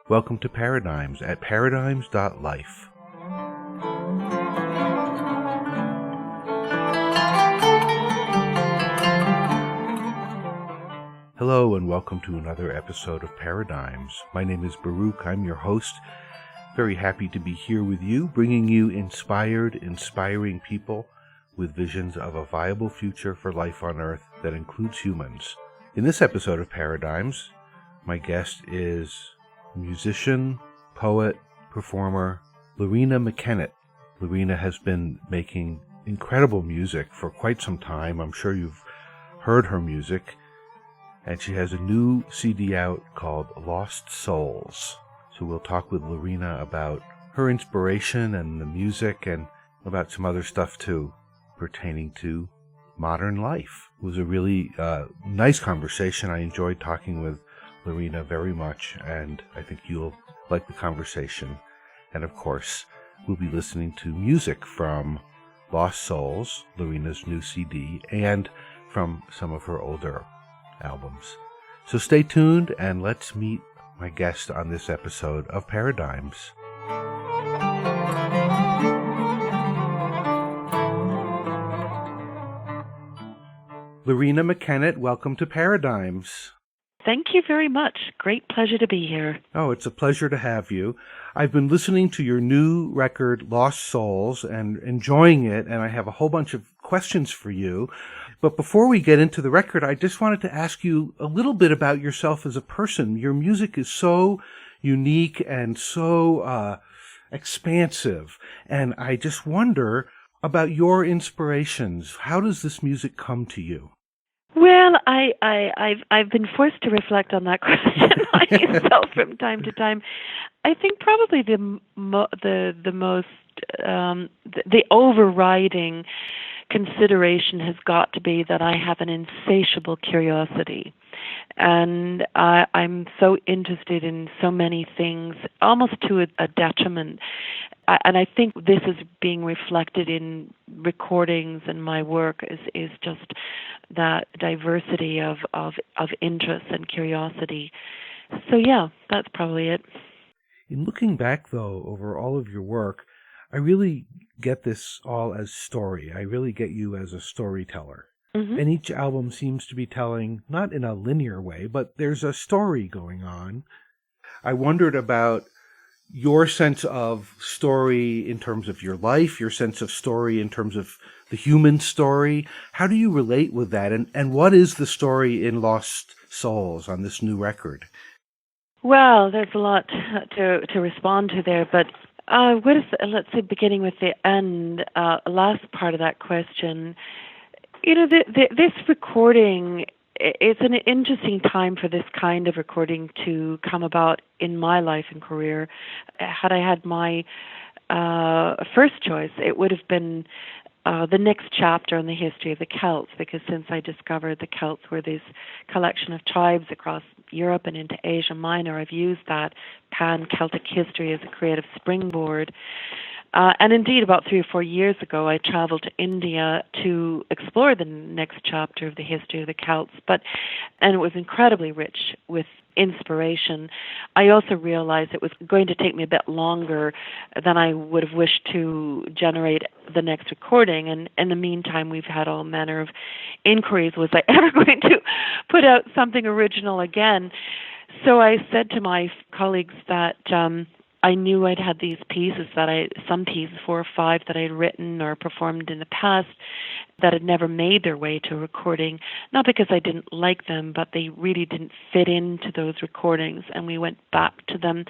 Welcome to Paradigms at paradigms.life. Hello and welcome to another episode of Paradigms. My name is Baruch. I'm your host. Very happy to be here with you, bringing you inspiring people with visions of a viable future for life on Earth that includes humans. In this episode of Paradigms, my guest is musician, poet, performer, Loreena McKennitt. Loreena has been making incredible music for quite some time. I'm sure you've heard her music. And she has a new CD out called Lost Souls. So we'll talk with Loreena about her inspiration and the music and about some other stuff too, pertaining to modern life. It was a really nice conversation. I enjoyed talking with Loreena very much, and I think you'll like the conversation. And of course, we'll be listening to music from Lost Souls, Loreena's new CD, and from some of her older albums. So stay tuned, and let's meet my guest on this episode of Paradigms. Loreena McKennitt, welcome to Paradigms. Thank you very much. Great pleasure to be here. Oh, it's a pleasure to have you. I've been listening to your new record, Lost Souls, and enjoying it, and I have a whole bunch of questions for you. But before we get into the record, I just wanted to ask you a little bit about yourself as a person. Your music is so unique and so expansive, and I just wonder about your inspirations. How does this music come to you? Well, I've been forced to reflect on that question myself from time to time. I think probably the overriding consideration has got to be that I have an insatiable curiosity, and I'm so interested in so many things, almost to a detriment. And I think this is being reflected in recordings and my work is just that diversity of interest and curiosity. So yeah, that's probably it. In looking back, though, over all of your work, I really get this all as story. I really get you as a storyteller. Mm-hmm. And each album seems to be telling, not in a linear way, but there's a story going on. I wondered about your sense of story in terms of your life, your sense of story in terms of the human story. How do you relate with that? And what is the story in Lost Souls on this new record? Well, there's a lot to respond to there, but let's say beginning with the end, last part of that question. You know, this recording, it's an interesting time for this kind of recording to come about in my life and career. Had I had my first choice, it would have been the next chapter in the history of the Celts, because since I discovered the Celts were this collection of tribes across Europe and into Asia Minor, I've used that pan-Celtic history as a creative springboard. And indeed, about 3 or 4 years ago, I traveled to India to explore the next chapter of the history of the Celts, and it was incredibly rich with inspiration. I also realized it was going to take me a bit longer than I would have wished to generate the next recording, and in the meantime, we've had all manner of inquiries. Was I ever going to put out something original again? So I said to my colleagues that I knew I'd had these pieces some pieces, 4 or 5 that I had written or performed in the past that had never made their way to a recording, not because I didn't like them, but they really didn't fit into those recordings, and we went back to them.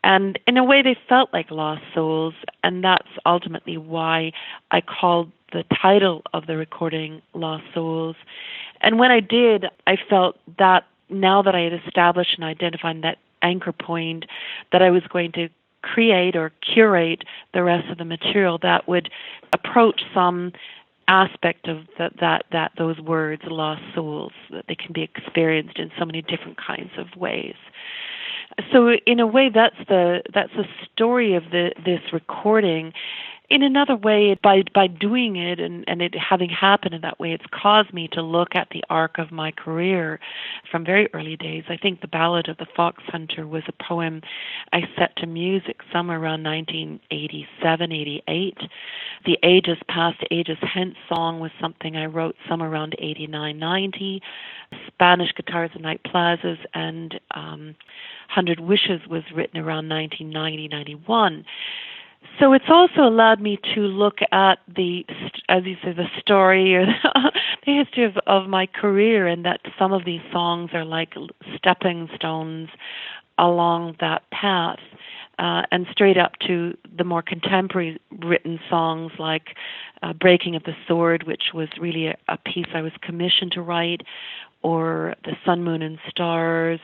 And in a way, they felt like lost souls, and that's ultimately why I called the title of the recording Lost Souls. And when I did, I felt that now that I had established and identified that anchor point, that I was going to create or curate the rest of the material that would approach some aspect of that those words, lost souls, that they can be experienced in so many different kinds of ways. So in a way, that's the story of this recording. in another way, by doing it and it having happened in that way, it's caused me to look at the arc of my career from very early days. I think the Ballad of the Fox Hunter was a poem I set to music somewhere around 1987, 88. The Ages Past, Ages Hence song was something I wrote somewhere around 89, 90. Spanish Guitars and Night Plazas and 100 Wishes was written around 1990, 91. So it's also allowed me to look at as you say, the story or the history of my career, and that some of these songs are like stepping stones along that path, and straight up to the more contemporary written songs like Breaking of the Sword, which was really a piece I was commissioned to write, or The Sun, Moon, and Stars,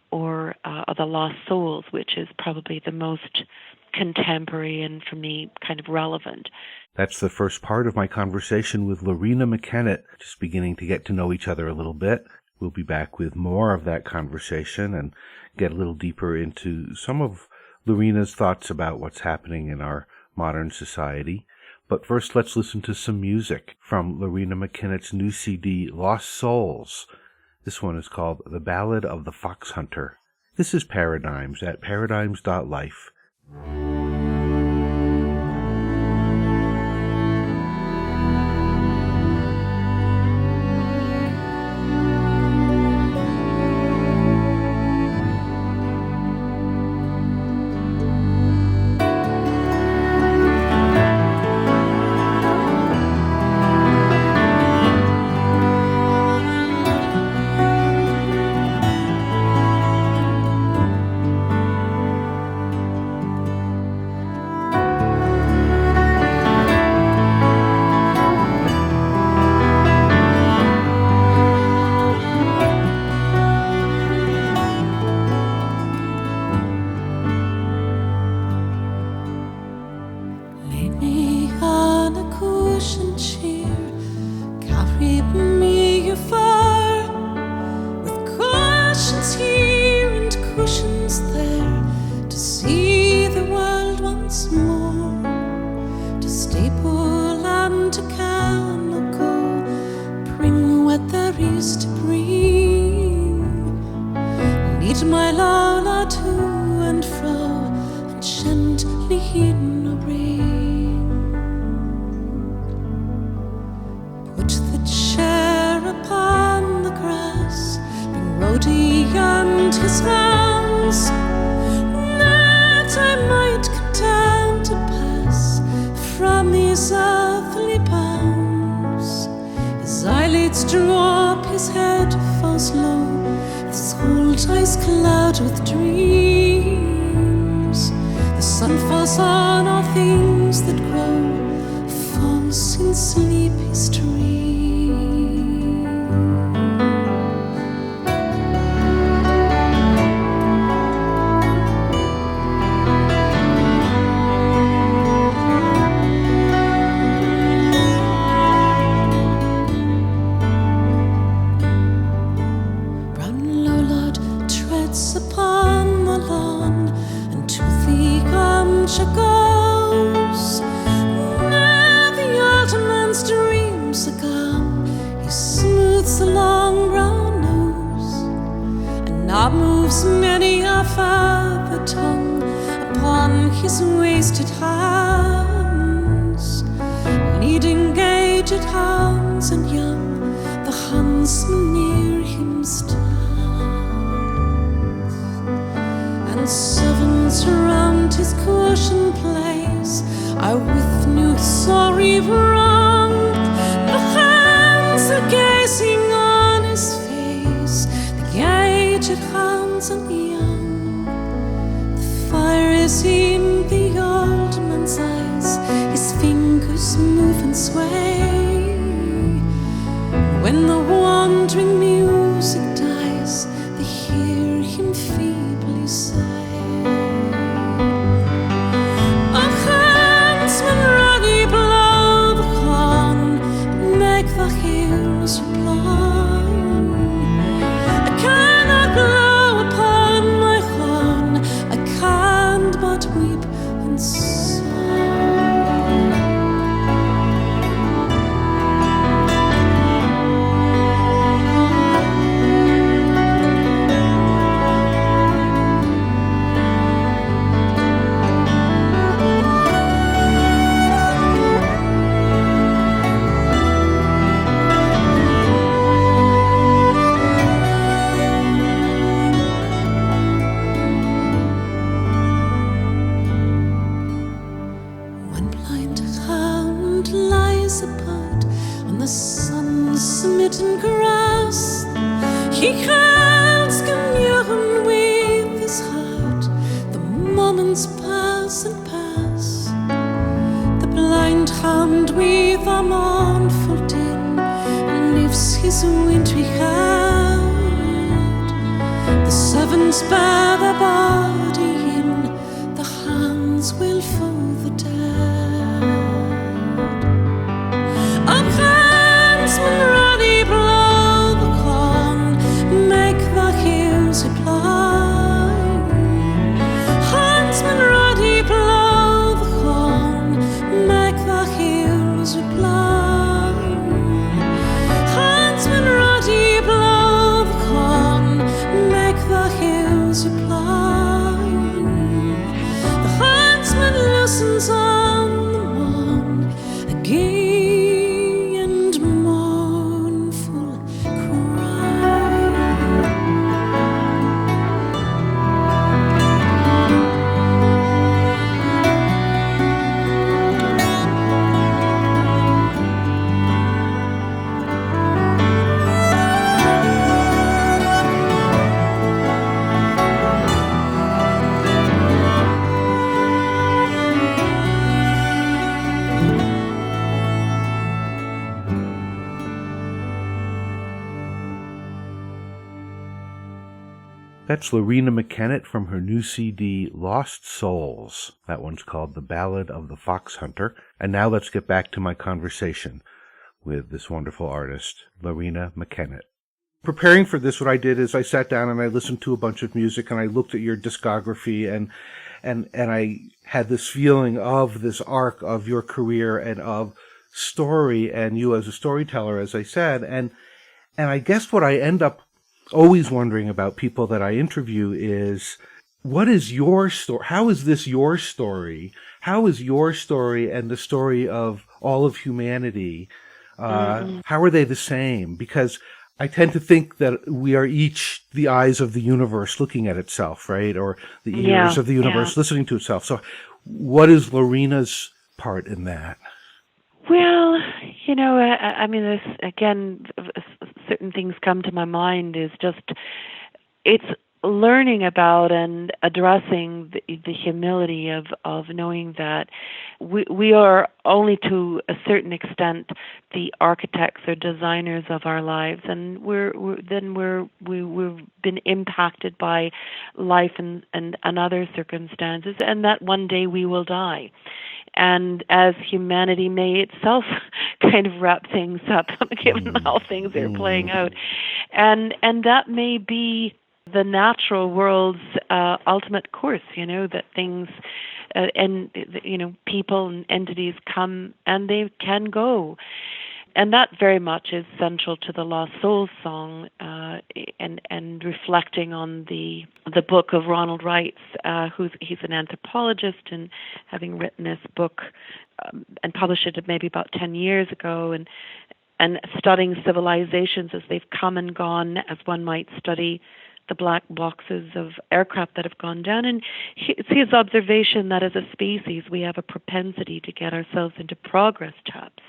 or The Lost Souls, which is probably the most contemporary and, for me, kind of relevant. That's the first part of my conversation with Loreena McKennitt, just beginning to get to know each other a little bit. We'll be back with more of that conversation and get a little deeper into some of Loreena's thoughts about what's happening in our modern society. But first, let's listen to some music from Loreena McKennitt's new CD, Lost Souls. This one is called The Ballad of the Fox Hunter. This is Paradigms at paradigms.life. I can't but weep and sigh. sun-smitten grass. He can't commune with his heart. The moments pass and pass. The blind hand with a mournful din lifts his wintry head. The servants bear the body in, the hands will fold the dead. Up handsmen ready blow the corn, make the hills reply. Handsmen ready blow the corn, make the hills reply. Handsmen ready blow the corn, make the hills reply. The huntsman listens on the morn, a gay and mournful cry. That's Loreena McKennitt from her new CD, Lost Souls. That one's called The Ballad of the Fox Hunter. And now let's get back to my conversation with this wonderful artist, Loreena McKennitt. Preparing for this, what I did is I sat down and I listened to a bunch of music and I looked at your discography and I had this feeling of this arc of your career and of story and you as a storyteller, as I said. And I guess what I end up always wondering about people that I interview is, what is your story? How is this your story? How is your story and the story of all of humanity, how are they the same? Because I tend to think that we are each the eyes of the universe looking at itself, right? Or the ears of the universe listening to itself. So what is Loreena's part in that? Well, you know, I mean, this, again, certain things come to my mind is just, it's learning about and addressing the humility of knowing that we are only to a certain extent the architects or designers of our lives, and we've been impacted by life and other circumstances, and that one day we will die. And as humanity may itself kind of wrap things up, given how things are playing out, and that may be the natural world's ultimate course, you know, that things and, you know, people and entities come and they can go. And that very much is central to the Lost Souls song, and reflecting on the book of Ronald Wright's, he's an anthropologist, and having written this book and published it maybe about 10 years ago, and studying civilizations as they've come and gone, as one might study the black boxes of aircraft that have gone down. And it's his observation that as a species we have a propensity to get ourselves into progress traps.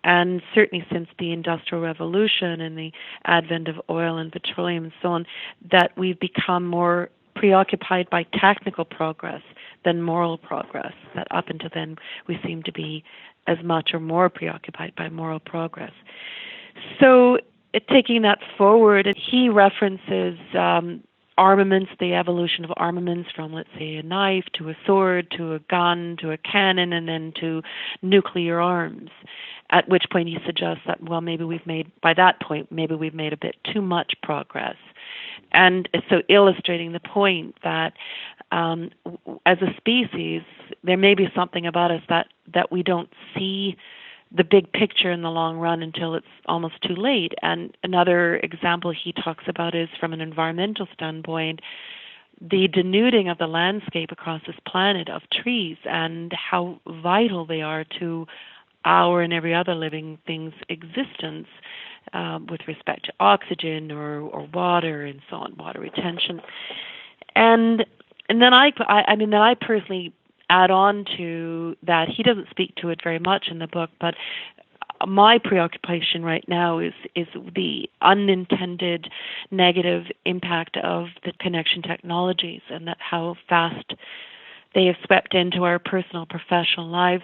And certainly since the Industrial Revolution and the advent of oil and petroleum and so on, that we've become more preoccupied by technical progress than moral progress. That up until then we seem to be as much or more preoccupied by moral progress. So taking that forward, he references armaments, the evolution of armaments from, let's say, a knife to a sword to a gun to a cannon and then to nuclear arms. At which point he suggests that, well, maybe we've made a bit too much progress. And so illustrating the point that as a species, there may be something about us that we don't see the big picture in the long run until it's almost too late. And another example he talks about is from an environmental standpoint, the denuding of the landscape across this planet of trees and how vital they are to our and every other living thing's existence with respect to oxygen or water and so on, water retention. And then I personally add on to that. He doesn't speak to it very much in the book, but my preoccupation right now is the unintended negative impact of the connection technologies, and that how fast they have swept into our personal, professional lives,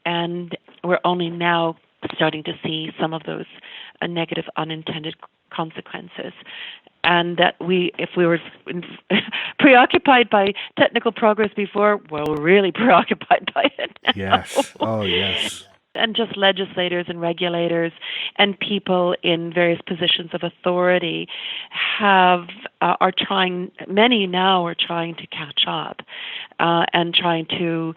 and we're only now starting to see some of those negative, unintended consequences. And that if we were preoccupied by technical progress before, well, we're really preoccupied by it now. Yes. Oh, yes. And just legislators and regulators and people in various positions of authority are trying. Many now are trying to catch up and trying to,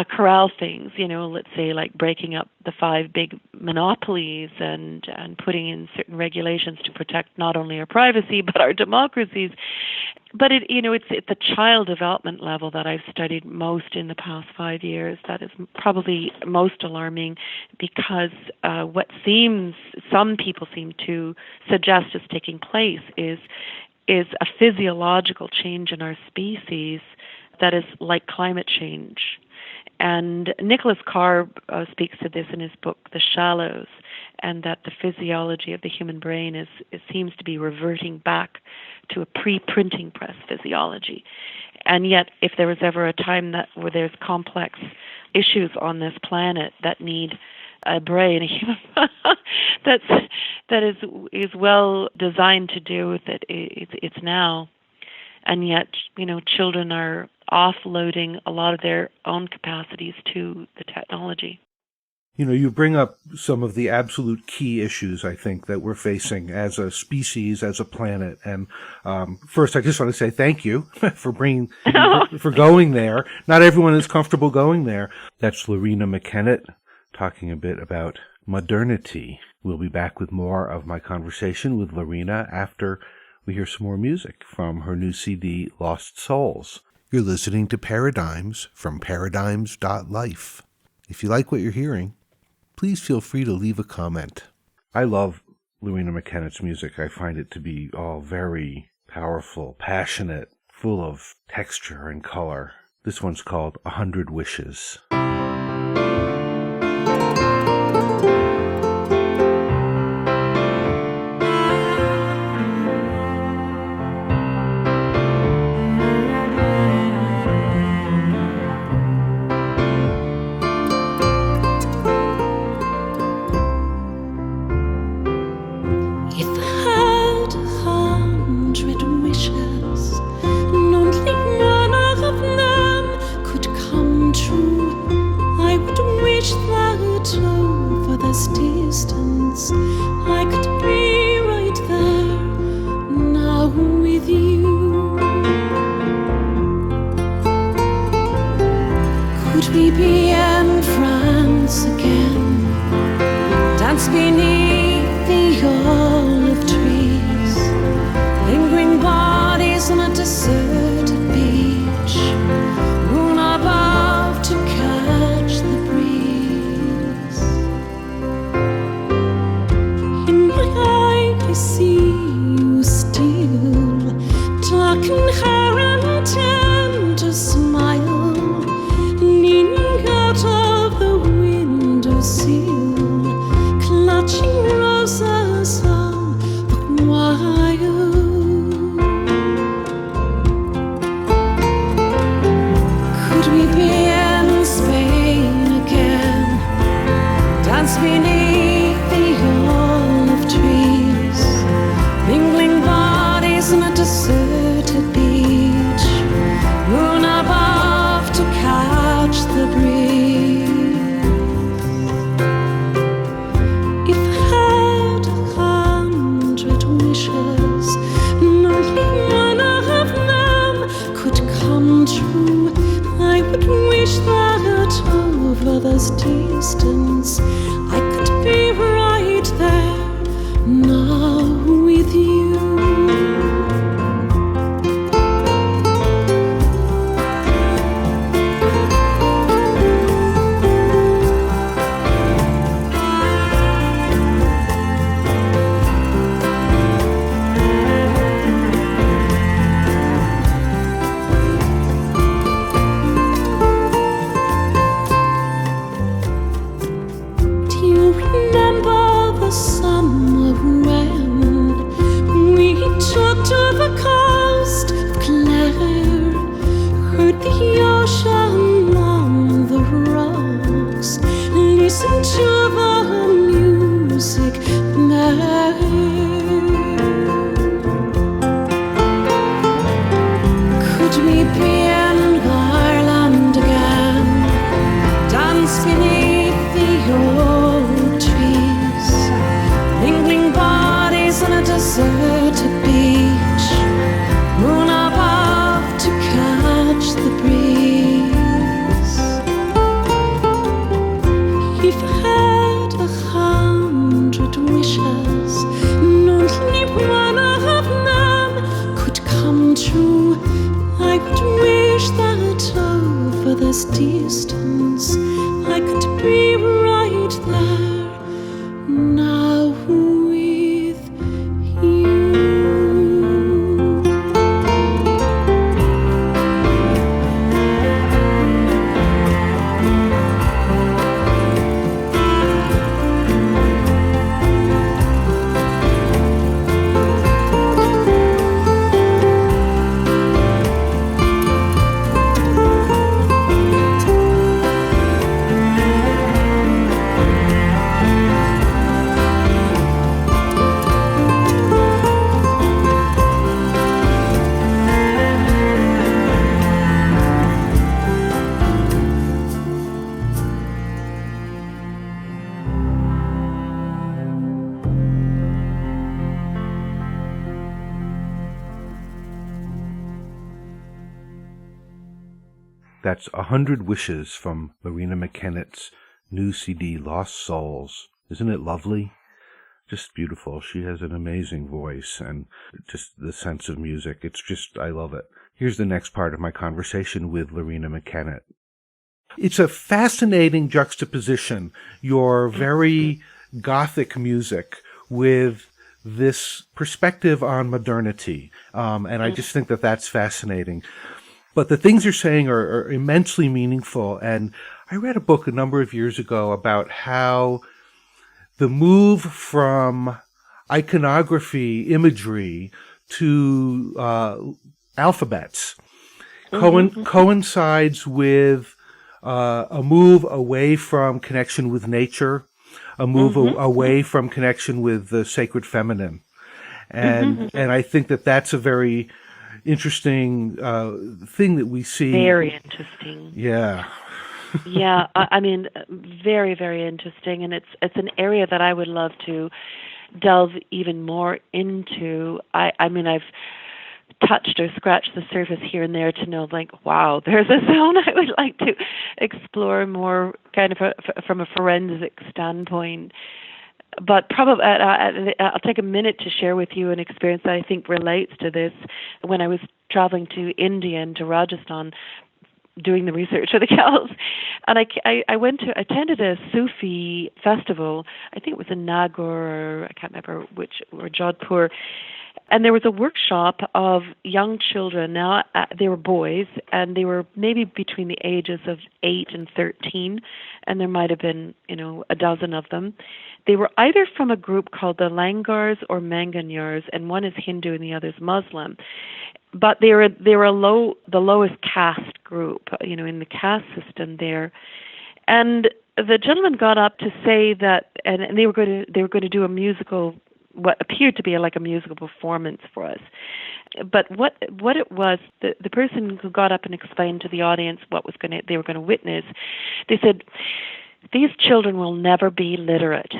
corral things. Let's say like breaking up the 5 big monopolies and putting in certain regulations to protect not only our privacy but our democracies. But it's at the child development level that I've studied most in the past 5 years. That is probably most alarming, because what some people seem to suggest is taking place is a physiological change in our species that is like climate change. And Nicholas Carr speaks to this in his book, The Shallows, and that the physiology of the human brain seems to be reverting back to a pre-printing press physiology. And yet, if there was ever a time where there's complex issues on this planet that need a brain, a human that is well designed to deal with it, it's now. And yet, children are offloading a lot of their own capacities to the technology. You bring up some of the absolute key issues, I think, that we're facing as a species, as a planet. And first, I just want to say thank you for for going there. Not everyone is comfortable going there. That's Loreena McKennitt talking a bit about modernity. We'll be back with more of my conversation with Loreena after we hear some more music from her new CD, Lost Souls. You're listening to Paradigms from Paradigms.life. If you like what you're hearing, please feel free to leave a comment. I love Loreena McKennitt's music. I find it to be all very powerful, passionate, full of texture and color. This one's called 100 Wishes. Distance, I could be right there now with you. Could we be in France again, dance beneath the olive trees, lingering bodies on a deserted beach, moon above to catch the breeze. I see you still, darkened hair and tender smile, leaning out of the windowsill, clutching roses all the while. Could we be in Spain again, dance beneath the olive trees, mingling bodies on a deserted beach, moon above to catch the breeze. If I had 100 wishes, and only one of them could come true, I would wish that over this distance I could be deserted beach, moon above to catch the breeze. If I had 100 wishes, only one of them could come true. I could wish that over this distance I could be right there now with you. That's 100 Wishes from Loreena McKennitt's new CD, Lost Souls. Isn't it lovely? Just beautiful. She has an amazing voice and just the sense of music. It's just, I love it. Here's the next part of my conversation with Loreena McKennitt. It's a fascinating juxtaposition, your very gothic music with this perspective on modernity. And I just think that that's fascinating. But the things you're saying are immensely meaningful. And I read a book a number of years ago about how the move from iconography, imagery, to alphabets coincides with a move away from connection with nature, a move away from connection with the sacred feminine. And I think that that's a very interesting thing that we see. Very interesting. Yeah. Yeah, I mean, very, very interesting, and it's an area that I would love to delve even more into. I mean, I've touched or scratched the surface here and there to know, like, wow, there's a zone I would like to explore more, kind of from a forensic standpoint. But probably, I'll take a minute to share with you an experience that I think relates to this. When I was traveling to India and to Rajasthan, doing the research for the Celts, and I attended a Sufi festival. I think it was in Nagore, or I can't remember which, or Jodhpur. And there was a workshop of young children. Now, they were boys, and they were maybe between the ages of 8 and 13, and there might have been, a dozen of them. They were either from a group called the Langars or Manganyars, and one is Hindu and the other is Muslim. But they were the lowest caste group, in the caste system there. And the gentleman got up to say that, and they were going to do a musical, what appeared to be like a musical performance for us. But what it was, the person who got up and explained to the audience what they were going to witness, they said, these children will never be literate.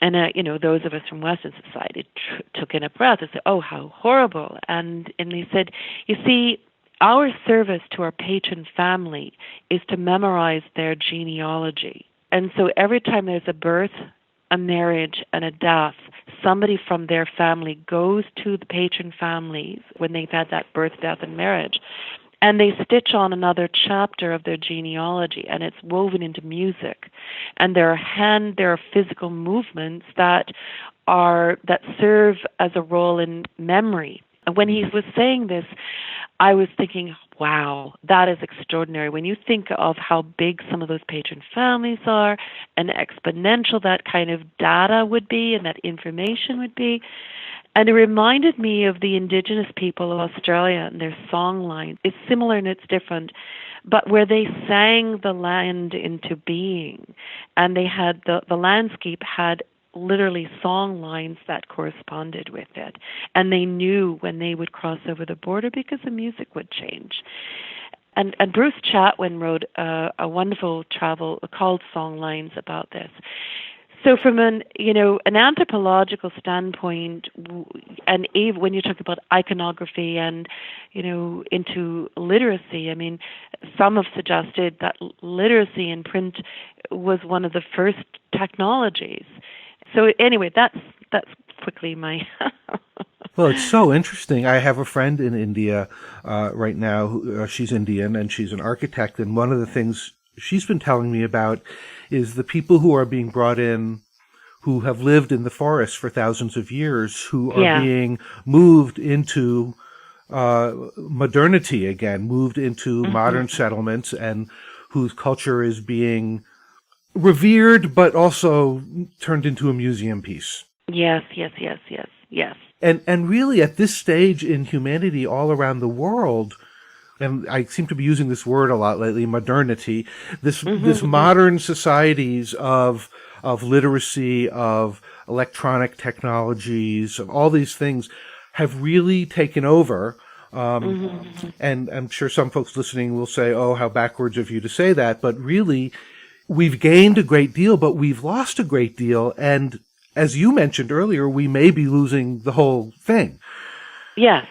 And, those of us from Western society took in a breath and said, oh, how horrible. And they said, you see, our service to our patron family is to memorize their genealogy. And so every time there's a birth, a marriage, and a death, somebody from their family goes to the patron families when they've had that birth, death, and marriage, and they stitch on another chapter of their genealogy, and it's woven into music. And there are physical movements that serve as a role in memory. And when he was saying this, I was thinking, wow, that is extraordinary. When you think of how big some of those patron families are and exponential that kind of data would be and that information would be. And it reminded me of the indigenous people of Australia and their song line. It's similar and it's different, but where they sang the land into being, and they had the landscape had literally song lines that corresponded with it. And they knew when they would cross over the border because the music would change. And Bruce Chatwin wrote a wonderful travel called Songlines about this. So from an anthropological standpoint, and when you talk about iconography and, into literacy, I mean, some have suggested that literacy in print was one of the first technologies. So anyway, that's quickly my... Well, it's so interesting. I have a friend in India right now. She's Indian, and she's an architect, and one of the things she's been telling me about is the people who are being brought in who have lived in the forest for thousands of years, who are being moved into modernity again, moved into modern settlements, and whose culture is being revered but also turned into a museum piece. Yes. And really at this stage in humanity all around the world, and I seem to be using this word a lot lately, modernity, this modern societies of literacy, of electronic technologies, of all these things have really taken over. And I'm sure some folks listening will say, oh, how backwards of you to say that. But really, we've gained a great deal, but we've lost a great deal. And as you mentioned earlier, we may be losing the whole thing. Yes.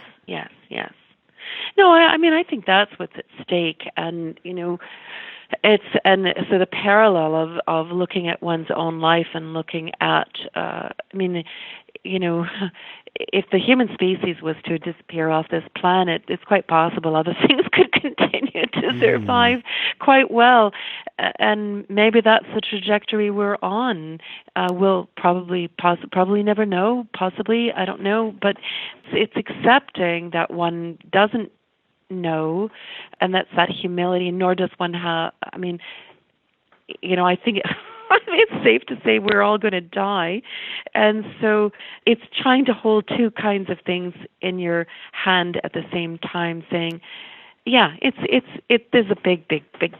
No, I think that's what's at stake, and so the parallel of looking at one's own life and looking at, if the human species was to disappear off this planet, it's quite possible other things could continue to survive quite well, and maybe that's the trajectory we're on. We'll probably never know. Possibly, I don't know, but it's accepting that one doesn't know, and that's that humility. Nor does one have. I think it's safe to say we're all going to die, and so it's trying to hold two kinds of things in your hand at the same time, saying, "Yeah, there's a big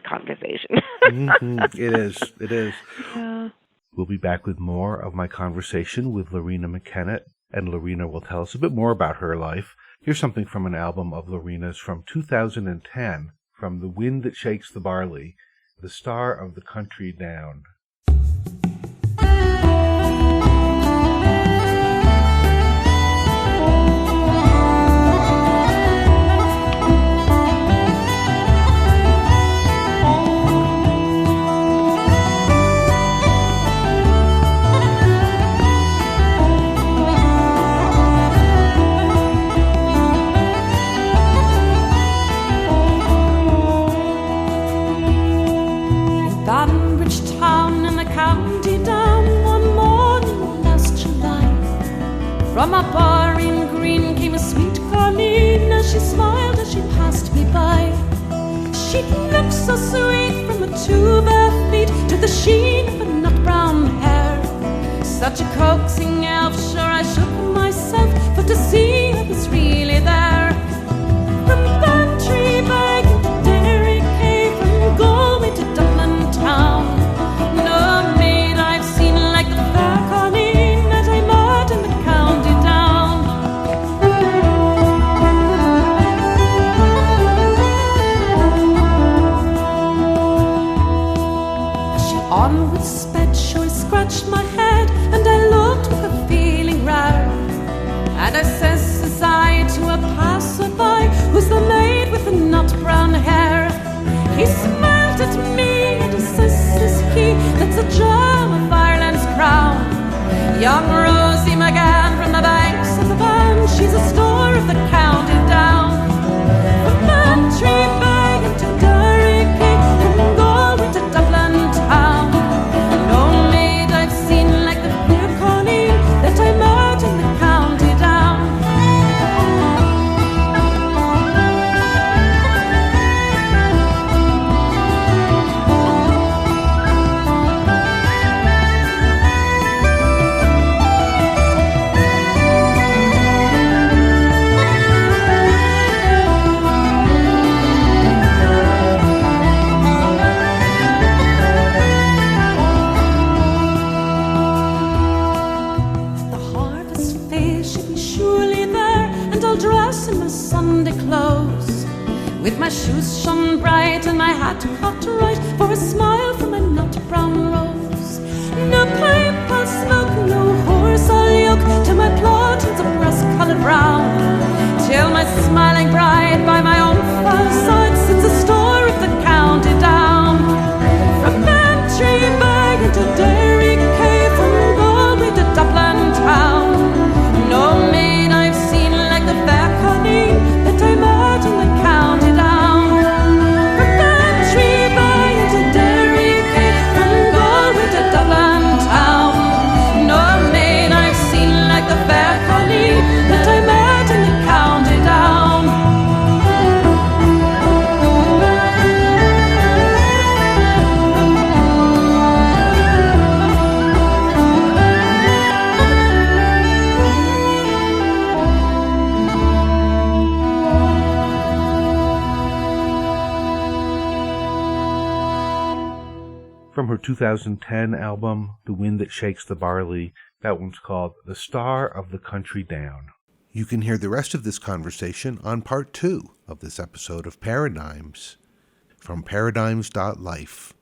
conversation." It is. Yeah. We'll be back with more of my conversation with Loreena McKennitt, and Loreena will tell us a bit more about her life. Here's something from an album of Loreena's from 2010, from The Wind That Shakes the Barley, The Star of the Country Down. From a bar in green came a sweet Colleen, as she smiled as she passed me by. She'd look so sweet from her two bare feet to the sheen of her nut brown hair. Such a coaxing elf, sure I shook myself, for to see her was really there. From Bantry Bag to Derry Cave, from Galway to Dublin town, no maid I've seen like the fair Colleen that I met in the county down. As she onward sped, sure I scratched my head, and I looked with a feeling rare. And I says I to a passerby, who's the maid with the nut brown hair? He smiled at me and he says he, that's a gem of Ireland's crown. Young Rosie McGann from the banks of the Bann, she's a store of the county down. From Bantry Bag and to Derry Cave, from Galway to Dublin town, no maid I've seen like the fair Colleen that I met in the county down. The harvest fair should be surely there, and I'll dress in my Sunday clothes, with my shoes shone bright and my hat cut right, for a smile from a nut brown rose. No pipe I'll smoke, no horse I'll yoke, till my plantains are rust-coloured brown, till my smiling bride by my own fireside sits a store of the county down. From Bantry Bag into Derry Cave, from Galway to Dublin town, no maid I've seen like the fair Connie that I met in the county down. From Bantry Bag into Derry Cave, from Galway to Dublin town, no maid I've seen like the fair Connie that I met in the county down. From her 2010 album, The Wind That Shakes the Barley, that one's called The Star of the Country Down. You can hear the rest of this conversation on part 2 of this episode of Paradigms from paradigms.life.